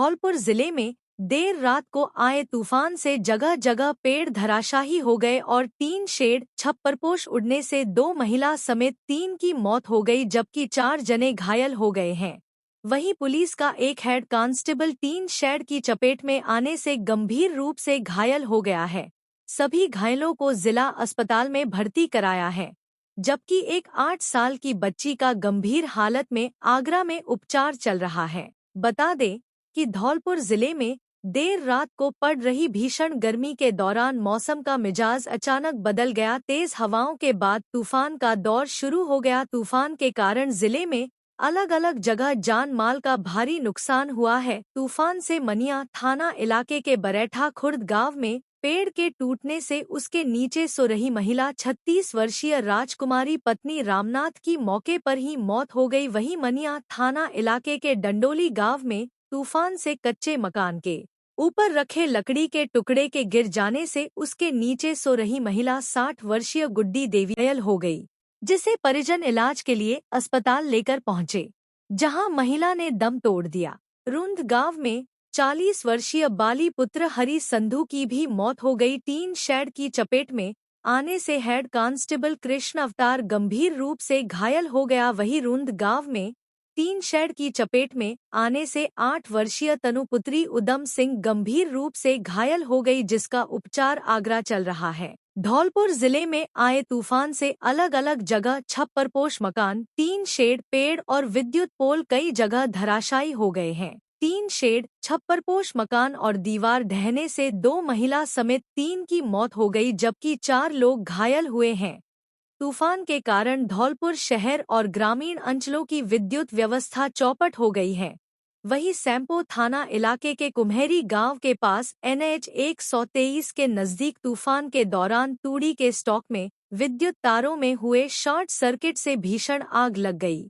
धौलपुर जिले में देर रात को आए तूफान से जगह जगह पेड़ धराशायी हो गए और 3 शेड छप्परपोश उड़ने से 2 महिला समेत 3 की मौत हो गई, जबकि 4 जने घायल हो गए हैं। वहीं पुलिस का एक हेड कांस्टेबल 3 शेड की चपेट में आने से गंभीर रूप से घायल हो गया है। सभी घायलों को जिला अस्पताल में भर्ती कराया है, जबकि एक 8 साल की बच्ची का गंभीर हालत में आगरा में उपचार चल रहा है। बता दें कि धौलपुर जिले में देर रात को पड़ रही भीषण गर्मी के दौरान मौसम का मिजाज अचानक बदल गया। तेज हवाओं के बाद तूफान का दौर शुरू हो गया। तूफान के कारण जिले में अलग अलग जगह जान माल का भारी नुकसान हुआ है। तूफान से मनिया थाना इलाके के बरेठा खुर्द गांव में पेड़ के टूटने से उसके नीचे सो रही महिला 36 वर्षीय राजकुमारी पत्नी रामनाथ की मौके पर ही मौत हो गई। वहीं मनिया थाना इलाके के डंडोली गांव में तूफान से कच्चे मकान के ऊपर रखे लकड़ी के टुकड़े के गिर जाने से उसके नीचे सो रही महिला 60 वर्षीय गुड्डी देवी घायल हो गई, जिसे परिजन इलाज के लिए अस्पताल लेकर पहुंचे, जहां महिला ने दम तोड़ दिया। रुंद गांव में 40 वर्षीय बाली पुत्र हरि संधू की भी मौत हो गई। 3 शेड की चपेट में आने से हेड कांस्टेबल कृष्ण अवतार गंभीर रूप से घायल हो गया। वहीं रुंद गांव में 3 शेड की चपेट में आने से 8 वर्षीय तनुपुत्री उदम सिंह गंभीर रूप से घायल हो गई, जिसका उपचार आगरा चल रहा है। धौलपुर जिले में आए तूफान से अलग अलग जगह छप्परपोश मकान, 3 शेड, पेड़ और विद्युत पोल कई जगह धराशायी हो गए हैं। 3 शेड, छप्परपोश मकान और दीवार ढहने से 2 महिला समेत 3 की मौत हो गई, जबकि 4 लोग घायल हुए हैं। तूफान के कारण धौलपुर शहर और ग्रामीण अंचलों की विद्युत व्यवस्था चौपट हो गई है। वहीं सैंपो थाना इलाके के कुम्हेरी गांव के पास NH 123 के नजदीक तूफान के दौरान तूड़ी के स्टॉक में विद्युत तारों में हुए शॉर्ट सर्किट से भीषण आग लग गई।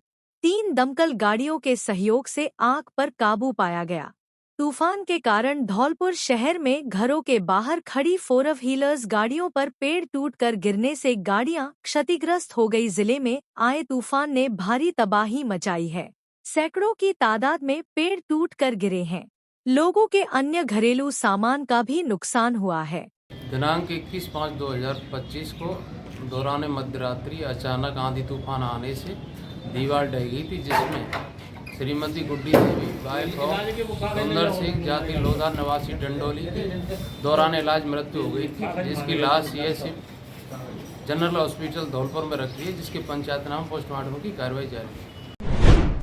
3 दमकल गाड़ियों के सहयोग से आग पर काबू पाया गया। तूफान के कारण धौलपुर शहर में घरों के बाहर खड़ी 4 व्हीलर्स गाड़ियों पर पेड़ टूटकर गिरने से गाड़ियां क्षतिग्रस्त हो गई। जिले में आए तूफान ने भारी तबाही मचाई है। सैकड़ों की तादाद में पेड़ टूटकर गिरे हैं। लोगों के अन्य घरेलू सामान का भी नुकसान हुआ है। दिनांक 21/5/2025 को दौरान मध्यरात्रि अचानक आंधी तूफान आने से दीवार ढह गई थी, जिसमें श्रीमती गुड्डी देवी वाइफ ऑफ सुंदर सिंह जाति लोधा निवासी डंडोली की दौरान इलाज मृत्यु हो गई थी, जिसकी लाश CSC जनरल हॉस्पिटल धौलपुर में रखी है, जिसके पंचायतनामा पोस्टमार्टम की कार्रवाई जारी है।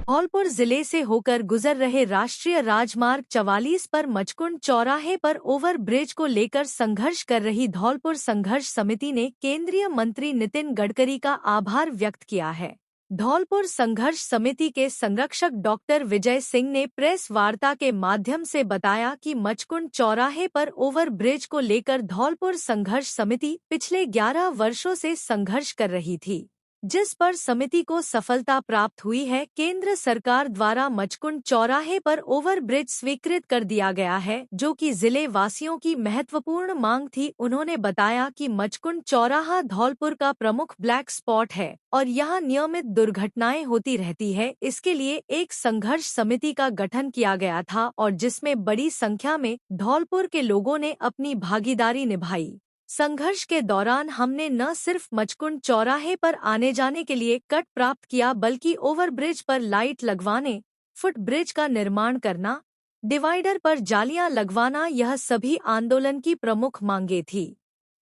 धौलपुर जिले से होकर गुजर रहे राष्ट्रीय राजमार्ग 44 पर मचकुंड चौराहे पर ओवर ब्रिज को लेकर संघर्ष कर रही धौलपुर संघर्ष समिति ने केंद्रीय मंत्री नितिन गडकरी का आभार व्यक्त किया है। धौलपुर संघर्ष समिति के संरक्षक डॉक्टर विजय सिंह ने प्रेस वार्ता के माध्यम से बताया कि मचकुंड चौराहे पर ओवर ब्रिज को लेकर धौलपुर संघर्ष समिति पिछले 11 वर्षों से संघर्ष कर रही थी, जिस पर समिति को सफलता प्राप्त हुई है। केंद्र सरकार द्वारा मचकुंड चौराहे पर ओवर ब्रिज स्वीकृत कर दिया गया है, जो कि जिले वासियों की महत्वपूर्ण मांग थी। उन्होंने बताया कि मचकुंड चौराहा धौलपुर का प्रमुख ब्लैक स्पॉट है और यहाँ नियमित दुर्घटनाएं होती रहती है। इसके लिए एक संघर्ष समिति का गठन किया गया था और जिसमें बड़ी संख्या में धौलपुर के लोगों ने अपनी भागीदारी निभाई। संघर्ष के दौरान हमने न सिर्फ मचकुंड चौराहे पर आने जाने के लिए कट प्राप्त किया, बल्कि ओवरब्रिज पर लाइट लगवाने, फुट ब्रिज का निर्माण करना, डिवाइडर पर जालियां लगवाना, यह सभी आंदोलन की प्रमुख मांगे थी।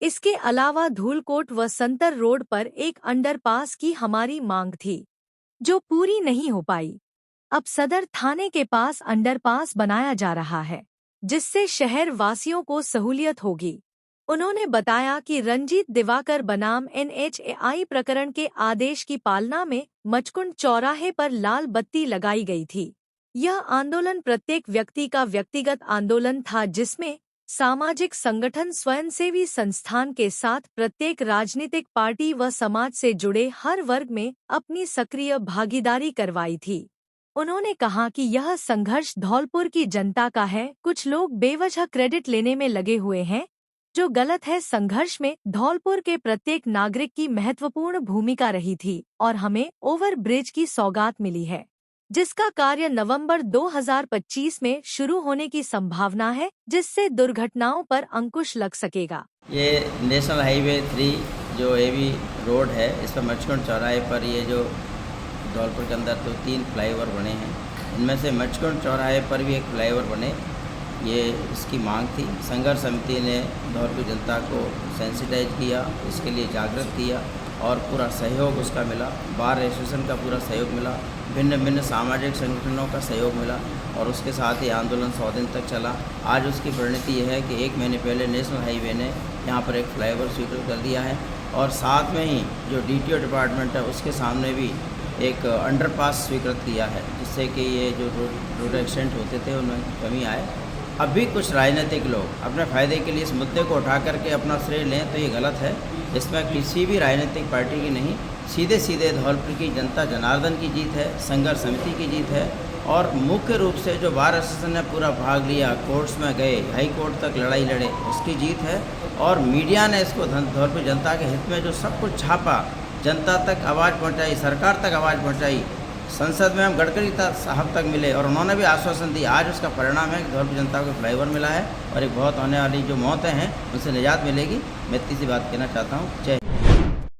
इसके अलावा धूलकोट व संतर रोड पर एक अंडरपास की हमारी मांग थी, जो पूरी नहीं हो पाई। अब सदर थाने के पास अंडरपास बनाया जा रहा है, जिससे शहर वासियों को सहूलियत होगी। उन्होंने बताया कि रंजीत दिवाकर बनाम NHAI प्रकरण के आदेश की पालना में मचकुंड चौराहे पर लाल बत्ती लगाई गई थी। यह आंदोलन प्रत्येक व्यक्ति का व्यक्तिगत आंदोलन था, जिसमें सामाजिक संगठन, स्वयंसेवी संस्थान के साथ प्रत्येक राजनीतिक पार्टी व समाज से जुड़े हर वर्ग में अपनी सक्रिय भागीदारी करवाई थी। उन्होंने कहा कि यह संघर्ष धौलपुर की जनता का है। कुछ लोग बेवजह क्रेडिट लेने में लगे हुए हैं, जो गलत है। संघर्ष में धौलपुर के प्रत्येक नागरिक की महत्वपूर्ण भूमिका रही थी और हमें ओवर ब्रिज की सौगात मिली है। जिसका कार्य नवंबर 2025 में शुरू होने की संभावना है, जिससे दुर्घटनाओं पर अंकुश लग सकेगा। ये नेशनल हाईवे 3 जो एवी रोड है, इस पर मचकुंड चौराहे पर ये जो धौलपुर के अंदर तो 3 फ्लाईओवर बने हैं, इनमें से मचकुंड चौराहे पर भी एक फ्लाईओवर बने, ये इसकी मांग थी। संघर्ष समिति ने धौलपुर जनता को सेंसिटाइज किया, इसके लिए जागृत किया और पूरा सहयोग उसका मिला। बार एसोसिएशन का पूरा सहयोग मिला, भिन्न भिन्न सामाजिक संगठनों का सहयोग मिला और उसके साथ ही आंदोलन 100 दिन तक चला। आज उसकी परिणति यह है कि 1 महीने पहले नेशनल हाईवे ने यहाँ पर एक फ्लाईओवर स्वीकृत कर दिया है और साथ में ही जो डीटीओ डिपार्टमेंट है उसके सामने भी एक अंडरपास स्वीकृत किया है, जिससे कि ये जो रोड एक्सीडेंट होते थे उनमें कमी आए। अभी कुछ राजनीतिक लोग अपने फ़ायदे के लिए इस मुद्दे को उठा करके अपना श्रेय लें तो ये गलत है। इसमें किसी भी राजनीतिक पार्टी की नहीं, सीधे सीधे धौलपुर की जनता जनार्दन की जीत है, संघर्ष समिति की जीत है और मुख्य रूप से जो बार एसोसिएशन ने पूरा भाग लिया, कोर्ट्स में गए, हाई कोर्ट तक लड़ाई लड़े, उसकी जीत है। और मीडिया ने इसको धौलपुर जनता के हित में जो सब कुछ छापा, जनता तक आवाज़ पहुंचाई, सरकार तक आवाज़ पहुंचाई, संसद में हम गडकरी साहब तक मिले और उन्होंने भी आश्वासन दिया। आज उसका परिणाम है कि धौलपुर जनता को फ्लाईओवर मिला है और एक बहुत होने वाली जो मौतें हैं उनसे निजात मिलेगी। मैं इतनी सी बात कहना चाहता हूँ। जय।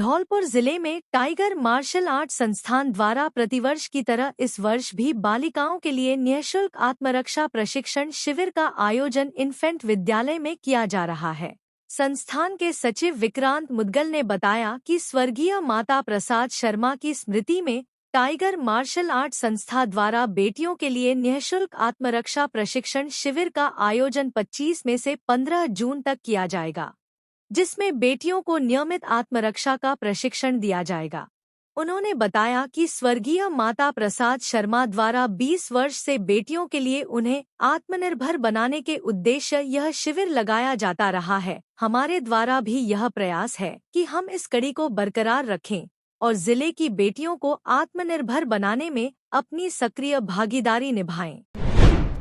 धौलपुर जिले में टाइगर मार्शल आर्ट संस्थान द्वारा प्रतिवर्ष की तरह इस वर्ष भी बालिकाओं के लिए निःशुल्क आत्मरक्षा प्रशिक्षण शिविर का आयोजन इन्फेंट विद्यालय में किया जा रहा है। संस्थान के सचिव विक्रांत मुदगल ने बताया कि स्वर्गीय माता प्रसाद शर्मा की स्मृति में टाइगर मार्शल आर्ट संस्था द्वारा बेटियों के लिए निःशुल्क आत्मरक्षा प्रशिक्षण शिविर का आयोजन 25 में से 15 जून तक किया जाएगा, जिसमें बेटियों को नियमित आत्मरक्षा का प्रशिक्षण दिया जाएगा। उन्होंने बताया कि स्वर्गीय माता प्रसाद शर्मा द्वारा 20 वर्ष से बेटियों के लिए उन्हें आत्मनिर्भर बनाने के उद्देश्य यह शिविर लगाया जाता रहा है। हमारे द्वारा भी यह प्रयास है कि हम इस कड़ी को बरकरार रखें और जिले की बेटियों को आत्मनिर्भर बनाने में अपनी सक्रिय भागीदारी निभाएं।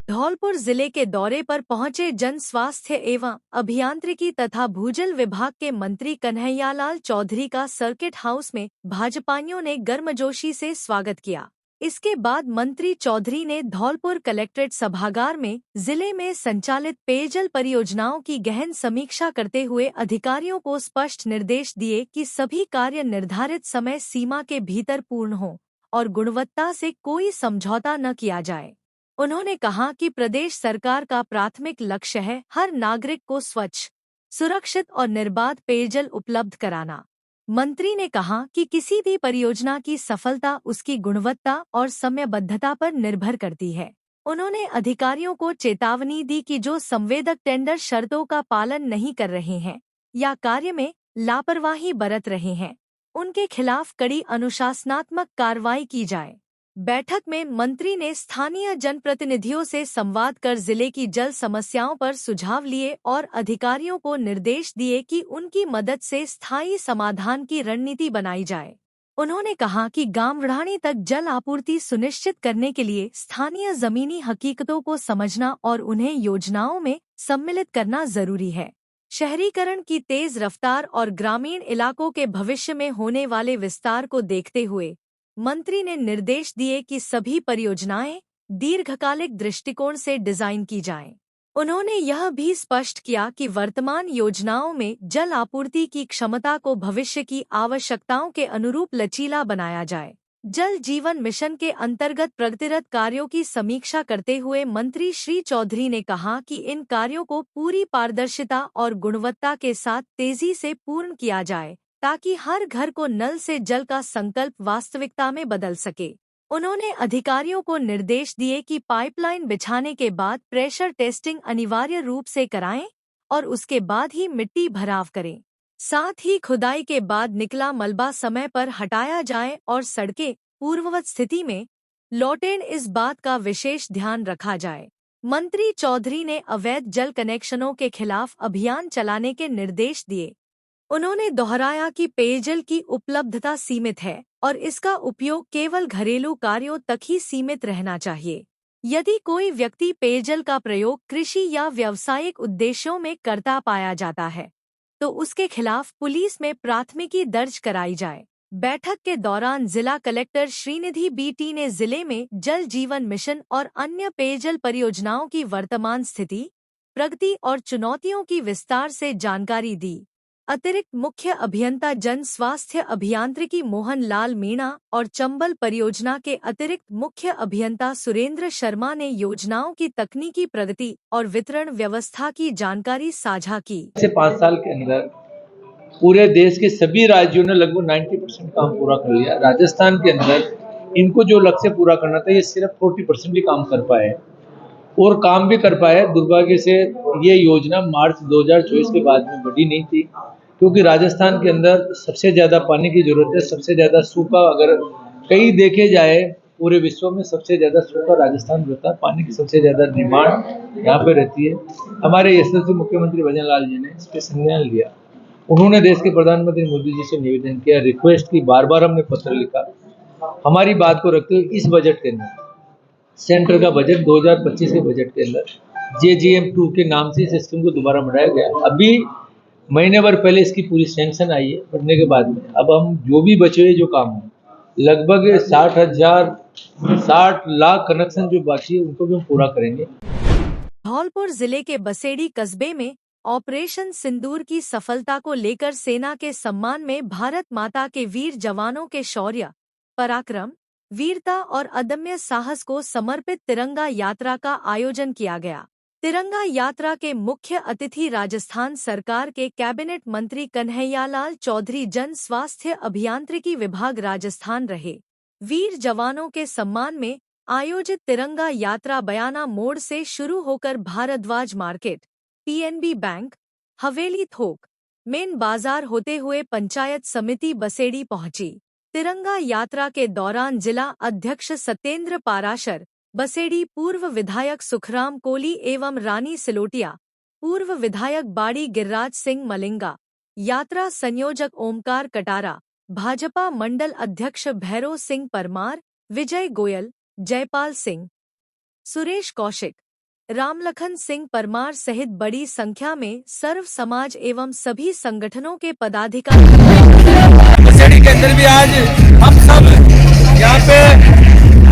धौलपुर जिले के दौरे पर पहुंचे जन स्वास्थ्य एवं अभियांत्रिकी तथा भूजल विभाग के मंत्री कन्हैयालाल चौधरी का सर्किट हाउस में भाजपाइयों ने गर्मजोशी से स्वागत किया। इसके बाद मंत्री चौधरी ने धौलपुर कलेक्ट्रेट सभागार में जिले में संचालित पेयजल परियोजनाओं की गहन समीक्षा करते हुए अधिकारियों को स्पष्ट निर्देश दिए कि सभी कार्य निर्धारित समय सीमा के भीतर पूर्ण हों और गुणवत्ता से कोई समझौता न किया जाए। उन्होंने कहा कि प्रदेश सरकार का प्राथमिक लक्ष्य है हर नागरिक को स्वच्छ, सुरक्षित और निर्बाध पेयजल उपलब्ध कराना। मंत्री ने कहा कि किसी भी परियोजना की सफलता उसकी गुणवत्ता और समयबद्धता पर निर्भर करती है। उन्होंने अधिकारियों को चेतावनी दी कि जो संवेदक टेंडर शर्तों का पालन नहीं कर रहे हैं या कार्य में लापरवाही बरत रहे हैं, उनके खिलाफ कड़ी अनुशासनात्मक कार्रवाई की जाए। बैठक में मंत्री ने स्थानीय जनप्रतिनिधियों से संवाद कर जिले की जल समस्याओं पर सुझाव लिए और अधिकारियों को निर्देश दिए कि उनकी मदद से स्थायी समाधान की रणनीति बनाई जाए। उन्होंने कहा कि गांव ढाणी तक जल आपूर्ति सुनिश्चित करने के लिए स्थानीय जमीनी हकीकतों को समझना और उन्हें योजनाओं में सम्मिलित करना जरूरी है। शहरीकरण की तेज रफ्तार और ग्रामीण इलाकों के भविष्य में होने वाले विस्तार को देखते हुए मंत्री ने निर्देश दिए कि सभी परियोजनाएं दीर्घकालिक दृष्टिकोण से डिजाइन की जाएं। उन्होंने यह भी स्पष्ट किया कि वर्तमान योजनाओं में जल आपूर्ति की क्षमता को भविष्य की आवश्यकताओं के अनुरूप लचीला बनाया जाए। जल जीवन मिशन के अंतर्गत प्रगतिरत कार्यों की समीक्षा करते हुए मंत्री श्री चौधरी ने कहा कि इन कार्यों को पूरी पारदर्शिता और गुणवत्ता के साथ तेजी से पूर्ण किया जाए ताकि हर घर को नल से जल का संकल्प वास्तविकता में बदल सके। उन्होंने अधिकारियों को निर्देश दिए कि पाइपलाइन बिछाने के बाद प्रेशर टेस्टिंग अनिवार्य रूप से कराएं और उसके बाद ही मिट्टी भराव करें। साथ ही खुदाई के बाद निकला मलबा समय पर हटाया जाए और सड़कें पूर्ववत स्थिति में लौटें, इस बात का विशेष ध्यान रखा जाए। मंत्री चौधरी ने अवैध जल कनेक्शनों के खिलाफ अभियान चलाने के निर्देश दिए। उन्होंने दोहराया कि पेयजल की उपलब्धता सीमित है और इसका उपयोग केवल घरेलू कार्यों तक ही सीमित रहना चाहिए। यदि कोई व्यक्ति पेयजल का प्रयोग कृषि या व्यावसायिक उद्देश्यों में करता पाया जाता है तो उसके खिलाफ पुलिस में प्राथमिकी दर्ज कराई जाए। बैठक के दौरान जिला कलेक्टर श्रीनिधि बीटी ने जिले में जल जीवन मिशन और अन्य पेयजल परियोजनाओं की वर्तमान स्थिति, प्रगति और चुनौतियों की विस्तार से जानकारी दी। अतिरिक्त मुख्य अभियंता जन स्वास्थ्य अभियांत्रिकी मोहन लाल मीणा और चंबल परियोजना के अतिरिक्त मुख्य अभियंता सुरेंद्र शर्मा ने योजनाओं की तकनीकी प्रगति और वितरण व्यवस्था की जानकारी साझा की। से 5 साल के अंदर पूरे देश के सभी राज्यों ने लगभग 90% काम पूरा कर लिया। राजस्थान के अंदर इनको जो लक्ष्य पूरा करना था, ये सिर्फ 40% ही काम कर पाए और काम भी कर पाए। दुर्भाग्य से ये योजना मार्च 2024 के बाद में बढ़ी नहीं थी, क्योंकि राजस्थान के अंदर सबसे ज़्यादा पानी की ज़रूरत है। सबसे ज़्यादा सूखा अगर कहीं देखे जाए पूरे विश्व में सबसे ज़्यादा सूखा राजस्थान रहता है। पानी की सबसे ज़्यादा डिमांड यहाँ पे रहती है। हमारे यशस्वी मुख्यमंत्री भजन लाल जी ने इस पर संज्ञान लिया। उन्होंने देश के प्रधानमंत्री मोदी जी से निवेदन किया, रिक्वेस्ट की, बार बार हमने पत्र लिखा। हमारी बात को रखते हुए इस बजट के अंदर, सेंटर का बजट 2025 के बजट के अंदर JGM2 के नाम से इस स्कीम को दोबारा बढ़ाया गया। अभी महीने भर पहले इसकी पूरी सैंक्शन आई है। बढ़ने के बाद में अब हम जो भी बचे हुए जो काम हो, लगभग 60 लाख कनेक्शन जो बाकी है उनको भी हम पूरा करेंगे। धौलपुर जिले के बसेड़ी कस्बे में ऑपरेशन सिंदूर की सफलता को लेकर सेना के सम्मान में भारत माता के वीर जवानों के शौर्य, पराक्रम, वीरता और अदम्य साहस को समर्पित तिरंगा यात्रा का आयोजन किया गया। तिरंगा यात्रा के मुख्य अतिथि राजस्थान सरकार के कैबिनेट मंत्री कन्हैयालाल चौधरी, जन स्वास्थ्य अभियांत्रिकी विभाग राजस्थान रहे। वीर जवानों के सम्मान में आयोजित तिरंगा यात्रा बयाना मोड़ से शुरू होकर भारद्वाज मार्केट, PNB बैंक, हवेली थोक, मेन बाजार होते हुए पंचायत समिति बसेड़ी पहुंची। तिरंगा यात्रा के दौरान जिला अध्यक्ष सत्येंद्र पाराशर, बसेड़ी पूर्व विधायक सुखराम कोली एवं रानी सिलोटिया, पूर्व विधायक बाड़ी गिरिराज सिंह मलिंगा, यात्रा संयोजक ओमकार कटारा, भाजपा मंडल अध्यक्ष भैरव सिंह परमार, विजय गोयल, जयपाल सिंह, सुरेश कौशिक, रामलखन सिंह परमार सहित बड़ी संख्या में सर्व समाज एवं सभी संगठनों के पदाधिकारी बसेड़ी के अंदर भी आज हम सब यहाँ पे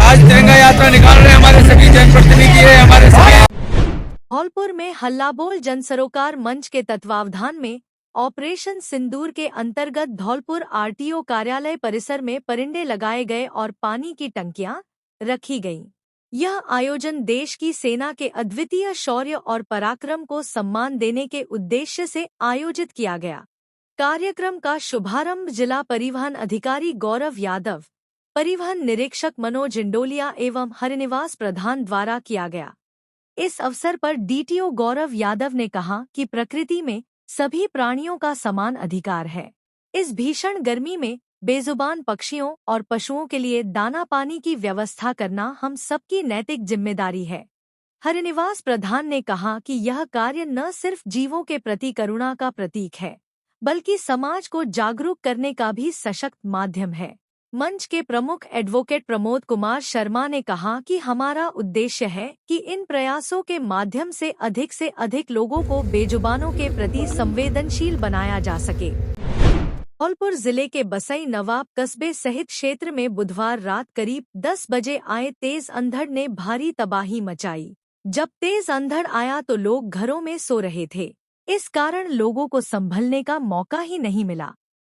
आज तिरंगा यात्रा निकाल रहे हैं। हमारे सभी जनप्रतिनिधि है, हमारे सभी। धौलपुर में हल्लाबोल जन सरोकार मंच के तत्वावधान में ऑपरेशन सिंदूर के अंतर्गत धौलपुर RTO कार्यालय परिसर में परिंदे लगाए गए और पानी की टंकियां रखी गईं। यह आयोजन देश की सेना के अद्वितीय शौर्य और पराक्रम को सम्मान देने के उद्देश्य से आयोजित किया गया। कार्यक्रम का शुभारंभ जिला परिवहन अधिकारी गौरव यादव, परिवहन निरीक्षक मनोज इंडोलिया एवं हरिनिवास प्रधान द्वारा किया गया। इस अवसर पर DTO गौरव यादव ने कहा कि प्रकृति में सभी प्राणियों का समान अधिकार है। इस भीषण गर्मी में बेजुबान पक्षियों और पशुओं के लिए दाना पानी की व्यवस्था करना हम सबकी नैतिक जिम्मेदारी है। हरिनिवास प्रधान ने कहा कि यह कार्य न सिर्फ जीवों के प्रति करुणा का प्रतीक है, बल्कि समाज को जागरूक करने का भी सशक्त माध्यम है। मंच के प्रमुख एडवोकेट प्रमोद कुमार शर्मा ने कहा कि हमारा उद्देश्य है कि इन प्रयासों के माध्यम से अधिक लोगों को बेजुबानों के प्रति संवेदनशील बनाया जा सके। धौलपुर जिले के बसई नवाब कस्बे सहित क्षेत्र में बुधवार रात करीब 10 बजे आए तेज अंधड़ ने भारी तबाही मचाई। जब तेज अंधड़ आया तो लोग घरों में सो रहे थे, इस कारण लोगों को संभलने का मौका ही नहीं मिला।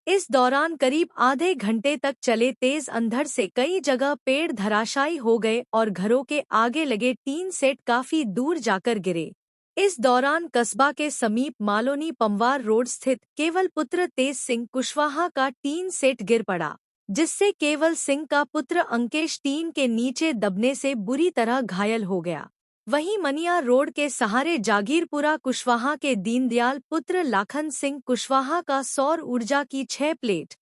इस दौरान करीब आधे घंटे तक चले तेज अंधड़ से कई जगह पेड़ धराशायी हो गए और घरों के आगे लगे टीन सेट काफी दूर जाकर गिरे। इस दौरान कस्बा के समीप मालोनी पमवार रोड स्थित केवल पुत्र तेज सिंह कुशवाहा का टीन सेट गिर पड़ा, जिससे केवल सिंह का पुत्र अंकेश टीन के नीचे दबने से बुरी तरह घायल हो गया। वहीं मनिया रोड के सहारे जागीरपुरा कुशवाहा के दीनदयाल पुत्र लाखन सिंह कुशवाहा का सौर ऊर्जा की 6 प्लेट,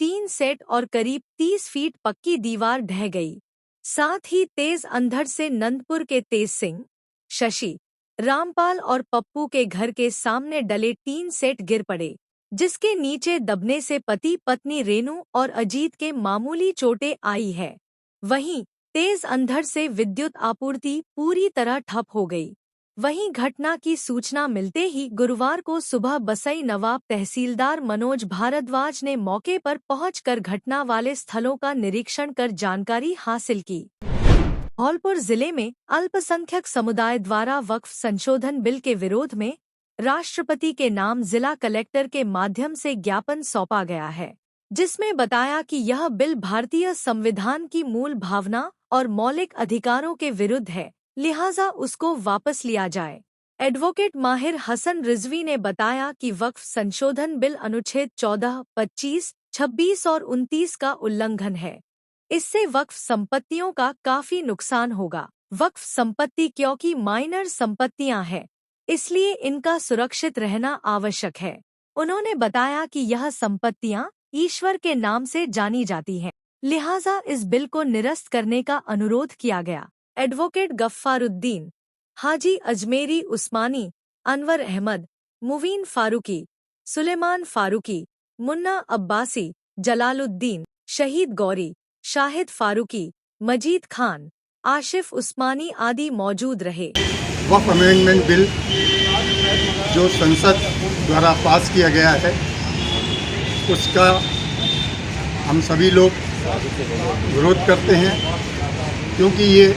3 सेट और करीब 30 फीट पक्की दीवार ढह गई। साथ ही तेज अंधड़ से नंदपुर के तेज सिंह, शशि, रामपाल और पप्पू के घर के सामने डले 3 सेट गिर पड़े, जिसके नीचे दबने से पति पत्नी रेनू और अजीत के मामूली चोटें आई है। वहीं तेज अंधड़ से विद्युत आपूर्ति पूरी तरह ठप हो गई। वहीं घटना की सूचना मिलते ही गुरुवार को सुबह बसई नवाब तहसीलदार मनोज भारद्वाज ने मौके पर पहुंचकर घटना वाले स्थलों का निरीक्षण कर जानकारी हासिल की। धौलपुर जिले में अल्पसंख्यक समुदाय द्वारा वक्फ संशोधन बिल के विरोध में राष्ट्रपति के नाम जिला कलेक्टर के माध्यम से ज्ञापन सौंपा गया है, जिसमें बताया कि यह बिल भारतीय संविधान की मूल भावना और मौलिक अधिकारों के विरुद्ध है, लिहाजा उसको वापस लिया जाए। एडवोकेट माहिर हसन रिजवी ने बताया कि वक्फ संशोधन बिल अनुच्छेद 14, 25, 26 और 29 का उल्लंघन है। इससे वक्फ संपत्तियों का काफी नुकसान होगा। वक्फ संपत्ति क्योंकि माइनर संपत्तियां हैं, इसलिए इनका सुरक्षित रहना आवश्यक है। उन्होंने बताया कि यह संपत्तियां ईश्वर के नाम से जानी जाती हैं, लिहाजा इस बिल को निरस्त करने का अनुरोध किया गया। एडवोकेट गफ्फारुद्दीन, हाजी अजमेरी उस्मानी, अनवर अहमद, मुवीन फारूकी, सुलेमान फारूकी, मुन्ना अब्बासी, जलालुद्दीन, शहीद गौरी, शाहिद फारूकी, मजीद खान, आशिफ उस्मानी आदि मौजूद रहे। वक्फ अमेंडमेंट बिल जो संसद द्वारा पास किया गया है, उसका हम सभी लोग विरोध करते हैं, क्योंकि ये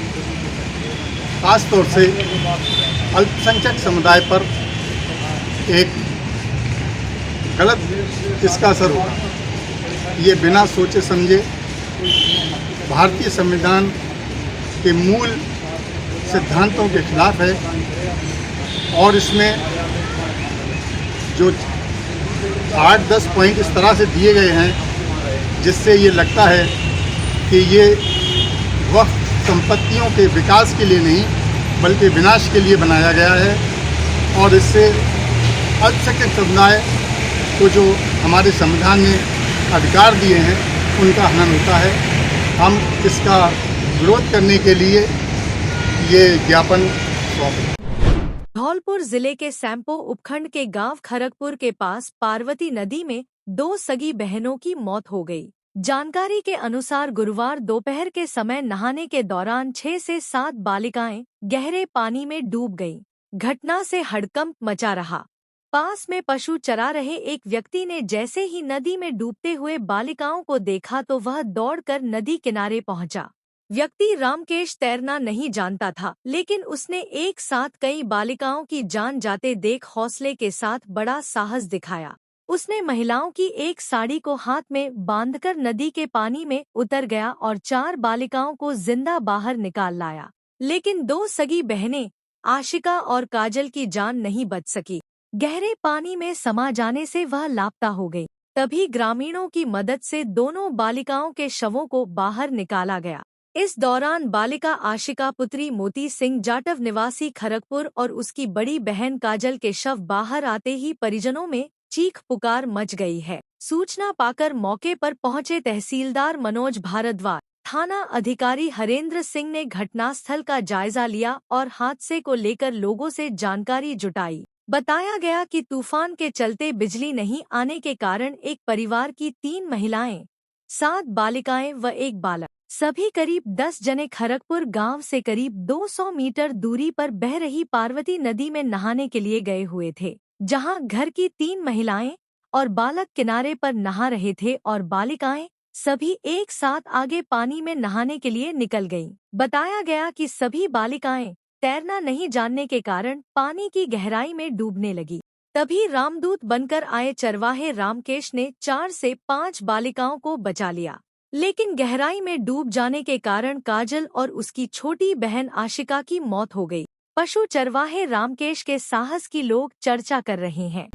खास तौर से अल्पसंख्यक समुदाय पर एक गलत इसका असर होगा। ये बिना सोचे समझे भारतीय संविधान के मूल सिद्धांतों के खिलाफ है और इसमें जो 8-10 पॉइंट इस तरह से दिए गए हैं जिससे ये लगता है कि ये वक्फ संपत्तियों के विकास के लिए नहीं बल्कि विनाश के लिए बनाया गया है और इससे अल्पसंख्यक समुदाय को जो हमारे संविधान ने अधिकार दिए हैं उनका हनन होता है। हम इसका विरोध करने के लिए ये ज्ञापन सौंपे। धौलपुर जिले के सैंपो उपखंड के गांव खरगपुर के पास पार्वती नदी में 2 सगी बहनों की मौत हो गई। जानकारी के अनुसार गुरुवार दोपहर के समय नहाने के दौरान 6 से 7 बालिकाएं गहरे पानी में डूब गईं। घटना से हड़कंप मचा रहा। पास में पशु चरा रहे एक व्यक्ति ने जैसे ही नदी में डूबते हुए बालिकाओं को देखा तो वह दौड़कर नदी किनारे पहुंचा। व्यक्ति रामकेश तैरना नहीं जानता था, लेकिन उसने एक साथ कई बालिकाओं की जान जाते देख हौसले के साथ बड़ा साहस दिखाया। उसने महिलाओं की एक साड़ी को हाथ में बांधकर नदी के पानी में उतर गया और 4 बालिकाओं को जिंदा बाहर निकाल लाया, लेकिन 2 सगी बहनें आशिका और काजल की जान नहीं बच सकी। गहरे पानी में समा जाने से वह लापता हो गई। तभी ग्रामीणों की मदद से दोनों बालिकाओं के शवों को बाहर निकाला गया। इस दौरान बालिका आशिका पुत्री मोती सिंह जाटव निवासी खरगपुर और उसकी बड़ी बहन काजल के शव बाहर आते ही परिजनों में चीख पुकार मच गई है। सूचना पाकर मौके पर पहुंचे तहसीलदार मनोज भारद्वाज, थाना अधिकारी हरेंद्र सिंह ने घटनास्थल का जायजा लिया और हादसे को लेकर लोगों से जानकारी जुटाई। बताया गया कि तूफान के चलते बिजली नहीं आने के कारण एक परिवार की 3 महिलाएं, 7 बालिकाएं व 1 बालक, सभी करीब 10 जने खरगपुर गांव से करीब 200 मीटर दूरी पर बह रही पार्वती नदी में नहाने के लिए गए हुए थे, जहां घर की 3 महिलाएं और बालक किनारे पर नहा रहे थे और बालिकाएं सभी एक साथ आगे पानी में नहाने के लिए निकल गईं। बताया गया कि सभी बालिकाएं तैरना नहीं जानने के कारण पानी की गहराई में डूबने लगी। तभी रामदूत बनकर आए चरवाहे रामकेश ने 4 से 5 बालिकाओं को बचा लिया, लेकिन गहराई में डूब जाने के कारण काजल और उसकी छोटी बहन आशिका की मौत हो गई। पशु चरवाहे रामकेश के साहस की लोग चर्चा कर रहे हैं।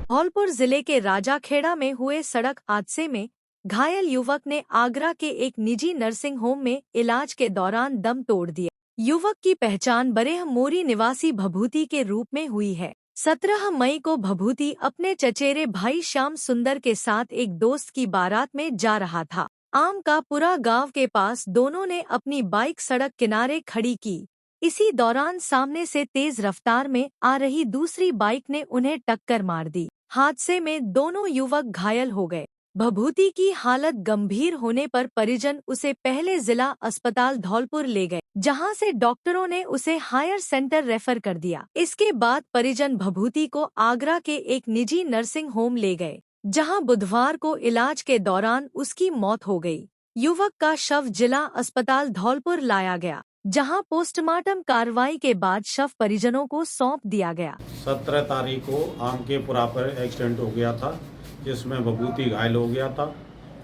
धौलपुर जिले के राजाखेड़ा में हुए सड़क हादसे में घायल युवक ने आगरा के एक निजी नर्सिंग होम में इलाज के दौरान दम तोड़ दिया। युवक की पहचान बरेह मोरी निवासी भभूति के रूप में हुई है। 17 मई को भभूति अपने चचेरे भाई श्याम सुंदर के साथ एक दोस्त की बारात में जा रहा था। आम का पुरा गांव के पास दोनों ने अपनी बाइक सड़क किनारे खड़ी की। इसी दौरान सामने से तेज रफ्तार में आ रही दूसरी बाइक ने उन्हें टक्कर मार दी। हादसे में दोनों युवक घायल हो गए। भभूति की हालत गंभीर होने पर परिजन उसे पहले जिला अस्पताल धौलपुर ले गए, जहां से डॉक्टरों ने उसे हायर सेंटर रेफर कर दिया। इसके बाद परिजन भभूति को आगरा के एक निजी नर्सिंग होम ले गए, जहां बुधवार को इलाज के दौरान उसकी मौत हो गई। युवक का शव जिला अस्पताल धौलपुर लाया गया, जहां पोस्टमार्टम कार्रवाई के बाद शव परिजनों को सौंप दिया गया। 17 तारीख को आमकेपुरा पर एक्सीडेंट हो गया था, जिसमें भभूति घायल हो गया था,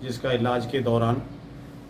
जिसका इलाज के दौरान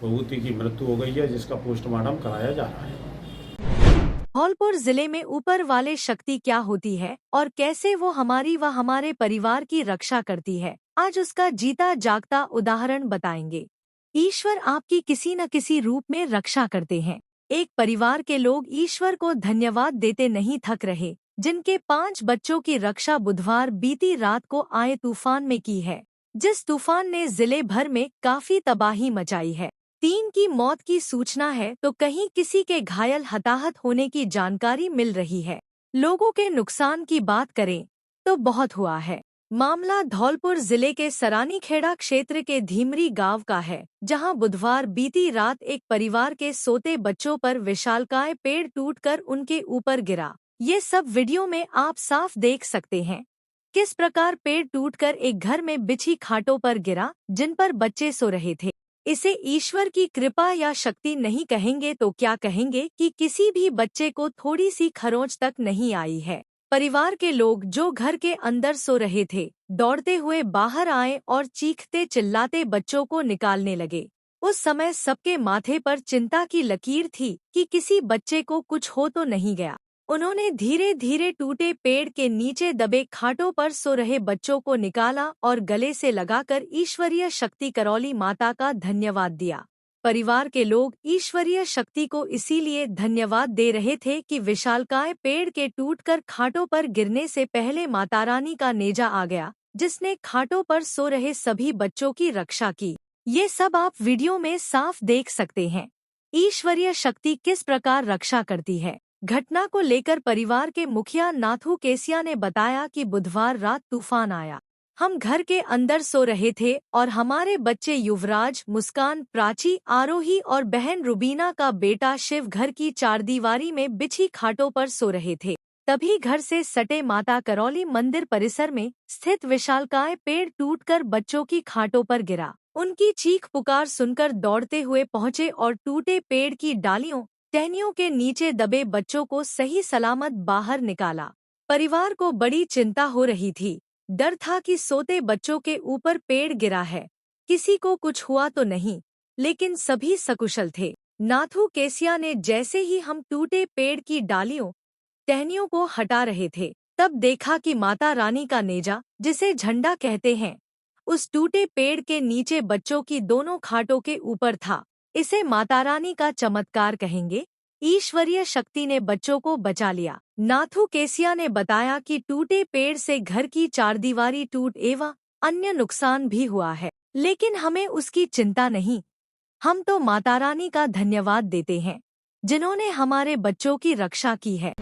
भभूति की मृत्यु हो गई है, जिसका पोस्टमार्टम कराया जा रहा है। धौलपुर जिले में ऊपर वाले शक्ति क्या होती है और कैसे वो हमारी व हमारे परिवार की रक्षा करती है, आज उसका जीता जागता उदाहरण बताएंगे। ईश्वर आपकी किसी न किसी रूप में रक्षा करते हैं। एक परिवार के लोग ईश्वर को धन्यवाद देते नहीं थक रहे, जिनके 5 बच्चों की रक्षा बुधवार बीती रात को आए तूफान में की है, जिस तूफान ने जिले भर में काफी तबाही मचाई है। 3 की मौत की सूचना है तो कहीं किसी के घायल हताहत होने की जानकारी मिल रही है। लोगों के नुकसान की बात करें तो बहुत हुआ है। मामला धौलपुर जिले के सरानीखेड़ा क्षेत्र के धीमरी गांव का है, जहां बुधवार बीती रात एक परिवार के सोते बच्चों पर विशालकाय पेड़ टूटकर उनके ऊपर गिरा। ये सब वीडियो में आप साफ देख सकते हैं किस प्रकार पेड़ टूटकर एक घर में बिछी खाटों पर गिरा, जिन पर बच्चे सो रहे थे। इसे ईश्वर की कृपा या शक्ति नहीं कहेंगे तो क्या कहेंगे कि किसी भी बच्चे को थोड़ी सी खरोंच तक नहीं आई है। परिवार के लोग जो घर के अंदर सो रहे थे, दौड़ते हुए बाहर आए और चीखते चिल्लाते बच्चों को निकालने लगे। उस समय सबके माथे पर चिंता की लकीर थी कि किसी बच्चे को कुछ हो तो नहीं गया। उन्होंने धीरे धीरे टूटे पेड़ के नीचे दबे खाटों पर सो रहे बच्चों को निकाला और गले से लगाकर ईश्वरीय शक्ति करौली माता का धन्यवाद दिया। परिवार के लोग ईश्वरीय शक्ति को इसीलिए धन्यवाद दे रहे थे कि विशालकाय पेड़ के टूटकर खाटों पर गिरने से पहले माता रानी का नेजा आ गया, जिसने खाटों पर सो रहे सभी बच्चों की रक्षा की। ये सब आप वीडियो में साफ देख सकते हैं। ईश्वरीय शक्ति किस प्रकार रक्षा करती है। घटना को लेकर परिवार के मुखिया नाथू केसिया ने बताया कि बुधवार रात तूफान आया। हम घर के अंदर सो रहे थे और हमारे बच्चे युवराज, मुस्कान, प्राची, आरोही और बहन रुबीना का बेटा शिव घर की चारदीवारी में बिछी खाटों पर सो रहे थे। तभी घर से सटे माता करौली मंदिर परिसर में स्थित विशालकाय पेड़ टूटकर बच्चों की खाटों पर गिरा। उनकी चीख पुकार सुनकर दौड़ते हुए पहुंचे और टूटे पेड़ की डालियों, टहनियों के नीचे दबे बच्चों को सही सलामत बाहर निकाला। परिवार को बड़ी चिंता हो रही थी। डर था कि सोते बच्चों के ऊपर पेड़ गिरा है, किसी को कुछ हुआ तो नहीं, लेकिन सभी सकुशल थे। नाथू केसिया ने जैसे ही हम टूटे पेड़ की डालियों, टहनियों को हटा रहे थे, तब देखा कि माता रानी का नेजा, जिसे झंडा कहते हैं, उस टूटे पेड़ के नीचे बच्चों की दोनों खाटों के ऊपर था। इसे माता रानी का चमत्कार कहेंगे। ईश्वरीय शक्ति ने बच्चों को बचा लिया। नाथू केसिया ने बताया कि टूटे पेड़ से घर की चारदीवारी टूट एवं अन्य नुकसान भी हुआ है, लेकिन हमें उसकी चिंता नहीं। हम तो माता रानी का धन्यवाद देते हैं, जिन्होंने हमारे बच्चों की रक्षा की है।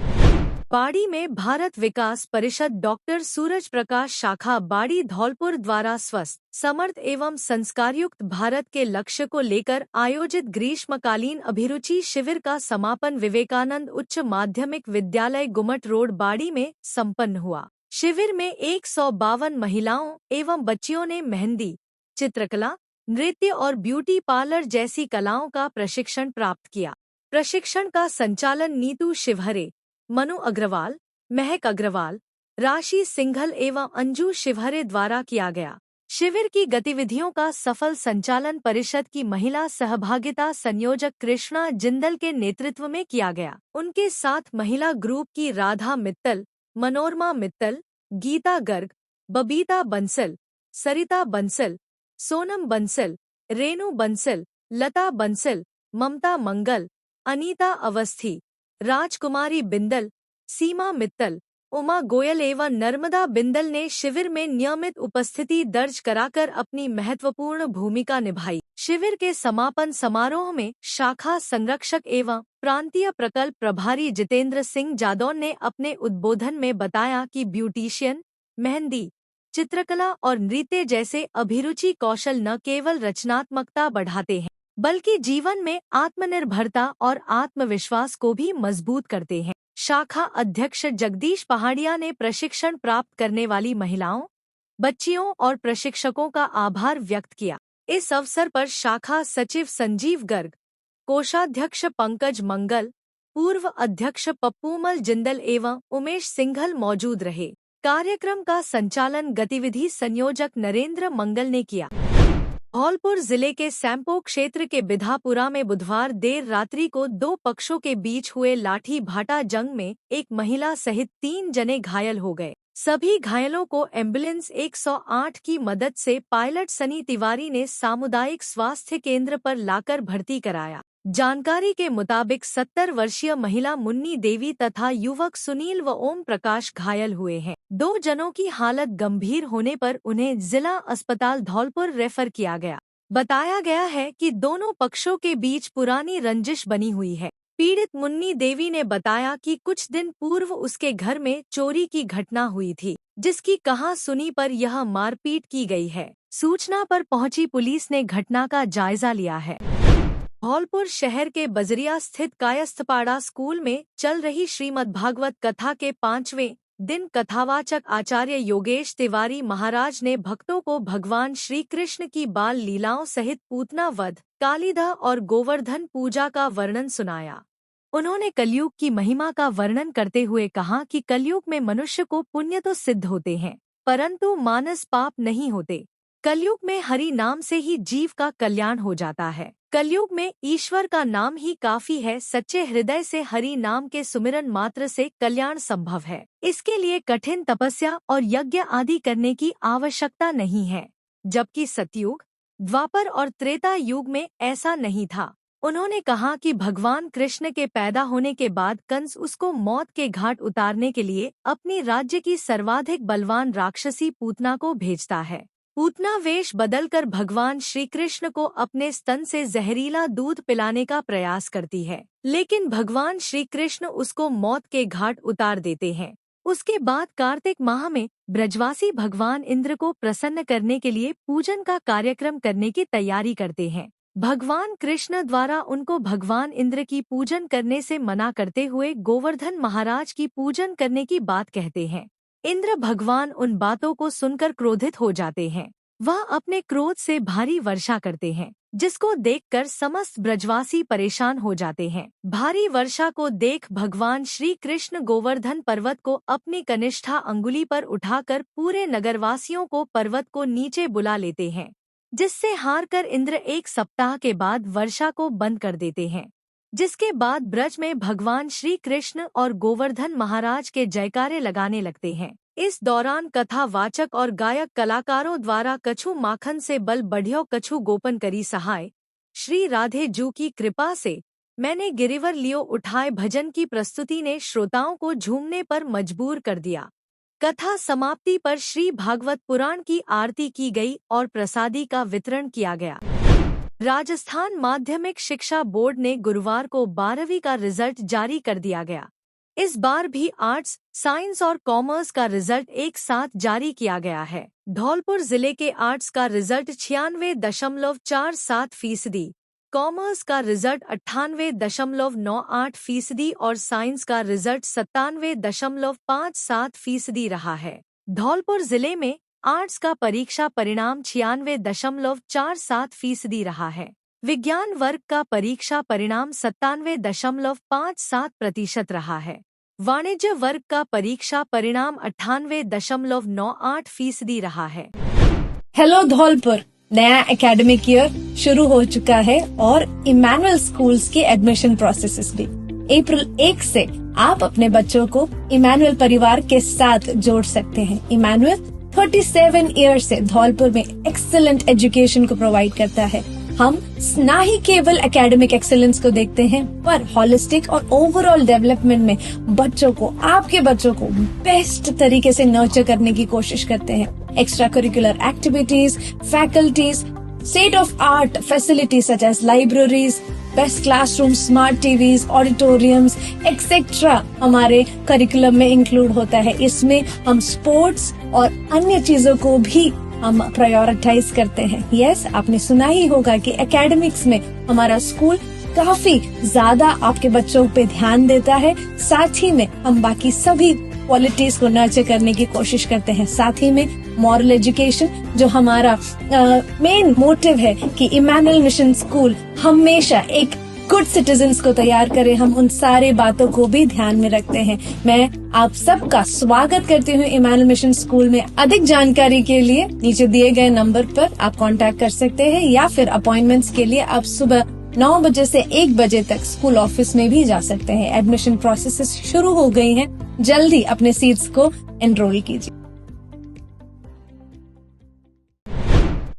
बाड़ी में भारत विकास परिषद डॉक्टर सूरज प्रकाश शाखा बाड़ी धौलपुर द्वारा स्वस्थ, समर्थ एवं संस्कारयुक्त भारत के लक्ष्य को लेकर आयोजित ग्रीष्मकालीन अभिरुचि शिविर का समापन विवेकानंद उच्च माध्यमिक विद्यालय गुमट रोड बाड़ी में संपन्न हुआ। शिविर में 152 महिलाओं एवं बच्चियों ने मेहंदी, चित्रकला, नृत्य और ब्यूटी पार्लर जैसी कलाओं का प्रशिक्षण प्राप्त किया। प्रशिक्षण का संचालन नीतू शिवहरे, मनु अग्रवाल, महक अग्रवाल, राशि सिंघल एवं अंजू शिवहरे द्वारा किया गया। शिविर की गतिविधियों का सफल संचालन परिषद की महिला सहभागिता संयोजक कृष्णा जिंदल के नेतृत्व में किया गया। उनके साथ महिला ग्रुप की राधा मित्तल, मनोरमा मित्तल, गीता गर्ग, बबीता बंसल, सरिता बंसल, सोनम बंसल, रेणु बंसल, लता बंसल, ममता मंगल, अनीता अवस्थी, राजकुमारी बिंदल, सीमा मित्तल, उमा गोयल एवं नर्मदा बिंदल ने शिविर में नियमित उपस्थिति दर्ज कराकर अपनी महत्वपूर्ण भूमिका निभाई। शिविर के समापन समारोह में शाखा संरक्षक एवं प्रांतीय प्रकल्प प्रभारी जितेंद्र सिंह जादौन ने अपने उद्बोधन में बताया कि ब्यूटिशियन, मेहंदी, चित्रकला और नृत्य जैसे अभिरुचि कौशल न केवल रचनात्मकता बढ़ाते हैं बल्कि जीवन में आत्मनिर्भरता और आत्मविश्वास को भी मजबूत करते हैं। शाखा अध्यक्ष जगदीश पहाड़िया ने प्रशिक्षण प्राप्त करने वाली महिलाओं, बच्चियों और प्रशिक्षकों का आभार व्यक्त किया। इस अवसर पर शाखा सचिव संजीव गर्ग, कोषाध्यक्ष पंकज मंगल, पूर्व अध्यक्ष पप्पूमल जिंदल एवं उमेश सिंघल मौजूद रहे। कार्यक्रम का संचालन गतिविधि संयोजक नरेंद्र मंगल ने किया। धौलपुर जिले के सैंपो क्षेत्र के बिधापुरा में बुधवार देर रात्रि को दो पक्षों के बीच हुए लाठी भाटा जंग में एक महिला सहित 3 जने घायल हो गए। सभी घायलों को एम्बुलेंस 108 की मदद से पायलट सनी तिवारी ने सामुदायिक स्वास्थ्य केंद्र पर लाकर भर्ती कराया। जानकारी के मुताबिक 70 वर्षीय महिला मुन्नी देवी तथा युवक सुनील व ओम प्रकाश घायल हुए हैं। 2 जनों की हालत गंभीर होने पर उन्हें जिला अस्पताल धौलपुर रेफर किया गया। बताया गया है कि दोनों पक्षों के बीच पुरानी रंजिश बनी हुई है। पीड़ित मुन्नी देवी ने बताया कि कुछ दिन पूर्व उसके घर में चोरी की घटना हुई थी, जिसकी कहासुनी पर यह मारपीट की गई है। सूचना पर पहुंची पुलिस ने घटना का जायजा लिया है। धौलपुर शहर के बजरिया स्थित कायस्थपाड़ा स्कूल में चल रही श्रीमद्भागवत कथा के 5वें दिन कथावाचक आचार्य योगेश तिवारी महाराज ने भक्तों को भगवान श्री कृष्ण की बाल लीलाओं सहित पूतना वध, कालीदह और गोवर्धन पूजा का वर्णन सुनाया। उन्होंने कलयुग की महिमा का वर्णन करते हुए कहा कि कलयुग में मनुष्य को पुण्य तो सिद्ध होते हैं, परंतु मानस पाप नहीं होते। कलयुग में हरि नाम से ही जीव का कल्याण हो जाता है। कलयुग में ईश्वर का नाम ही काफी है। सच्चे हृदय से हरि नाम के सुमिरन मात्र से कल्याण संभव है। इसके लिए कठिन तपस्या और यज्ञ आदि करने की आवश्यकता नहीं है, जबकि सतयुग, द्वापर और त्रेता युग में ऐसा नहीं था। उन्होंने कहा कि भगवान कृष्ण के पैदा होने के बाद कंस उसको मौत के घाट उतारने के लिए अपनी राज्य की सर्वाधिक बलवान राक्षसी पूतना को भेजता है। पूतना वेश बदलकर भगवान श्री कृष्ण को अपने स्तन से जहरीला दूध पिलाने का प्रयास करती है, लेकिन भगवान श्री कृष्ण उसको मौत के घाट उतार देते हैं। उसके बाद कार्तिक माह में ब्रजवासी भगवान इंद्र को प्रसन्न करने के लिए पूजन का कार्यक्रम करने की तैयारी करते हैं। भगवान कृष्ण द्वारा उनको भगवान इंद्र की पूजन करने से मना करते हुए गोवर्धन महाराज की पूजन करने की बात कहते हैं। इंद्र भगवान उन बातों को सुनकर क्रोधित हो जाते हैं। वह अपने क्रोध से भारी वर्षा करते हैं, जिसको देखकर समस्त ब्रजवासी परेशान हो जाते हैं। भारी वर्षा को देख भगवान श्री कृष्ण गोवर्धन पर्वत को अपनी कनिष्ठा अंगुली पर उठाकर पूरे नगरवासियों को पर्वत को नीचे बुला लेते हैं, जिससे हारकर इंद्र 1 सप्ताह के बाद वर्षा को बंद कर देते हैं। जिसके बाद ब्रज में भगवान श्री कृष्ण और गोवर्धन महाराज के जयकारे लगाने लगते हैं। इस दौरान कथावाचक और गायक कलाकारों द्वारा कछु माखन से बल बढ़ियो कछु गोपन करी सहाय, श्री राधे जू की कृपा से मैंने गिरिवर लियो उठाए भजन की प्रस्तुति ने श्रोताओं को झूमने पर मजबूर कर दिया। कथा समाप्ति पर श्री भागवत पुराण की आरती की गई और प्रसादी का वितरण किया गया। राजस्थान माध्यमिक शिक्षा बोर्ड ने गुरुवार को 12वीं का रिजल्ट जारी कर दिया गया। इस बार भी आर्ट्स, साइंस और कॉमर्स का रिजल्ट एक साथ जारी किया गया है। धौलपुर जिले के आर्ट्स का रिजल्ट 96.47%, कॉमर्स का रिजल्ट 98.98% और साइंस का रिजल्ट 97.57% रहा है। धौलपुर जिले में आर्ट्स का परीक्षा परिणाम 96.47% रहा है। विज्ञान वर्ग का परीक्षा परिणाम 97.57% रहा है। वाणिज्य वर्ग का परीक्षा परिणाम 98.98% रहा है। हेलो धौलपुर, नया एकेडमिक ईयर शुरू हो चुका है और इमैनुअल स्कूल्स के एडमिशन प्रोसेसेस भी। अप्रैल 1 से आप अपने बच्चों को इमैनुअल परिवार के साथ जोड़ सकते हैं। इमैनुअल 37 ईयर से धौलपुर में एक्सीलेंट एजुकेशन को प्रोवाइड करता है। हम न ही केवल एकेडमिक एक्सीलेंस को देखते हैं, पर हॉलिस्टिक और ओवरऑल डेवलपमेंट में आपके बच्चों को बेस्ट तरीके से नर्चर करने की कोशिश करते हैं। Extra curricular activities, faculties, state of art facilities such as libraries, best classroom, smart TVs, auditoriums etcetera हमारे करिकुलम में इंक्लूड होता है। इसमें हम स्पोर्ट्स और अन्य चीजों को भी हम प्रायोरिटाइज करते हैं। यस, आपने सुना ही होगा कि एकेडमिक्स में हमारा स्कूल काफी ज्यादा आपके बच्चों पे ध्यान देता है। साथ ही में हम बाकी सभी क्वालिटीज को नर्चर करने की कोशिश करते हैं। साथ ही में मॉरल एजुकेशन, जो हमारा मेन मोटिव है कि इमैनुअल मिशन स्कूल हमेशा एक गुड सिटीजन्स को तैयार करे, हम उन सारे बातों को भी ध्यान में रखते हैं। मैं आप सबका स्वागत करती हूँ इमैनुअल मिशन स्कूल में। अधिक जानकारी के लिए नीचे दिए गए नंबर पर आप कांटेक्ट कर सकते हैं, या फिर अपॉइंटमेंट्स के लिए आप सुबह 9 बजे से 1 बजे तक स्कूल ऑफिस में भी जा सकते हैं। एडमिशन प्रोसेसेस शुरू हो गई हैं, जल्दी अपने सीट्स को एनरोल कीजिए।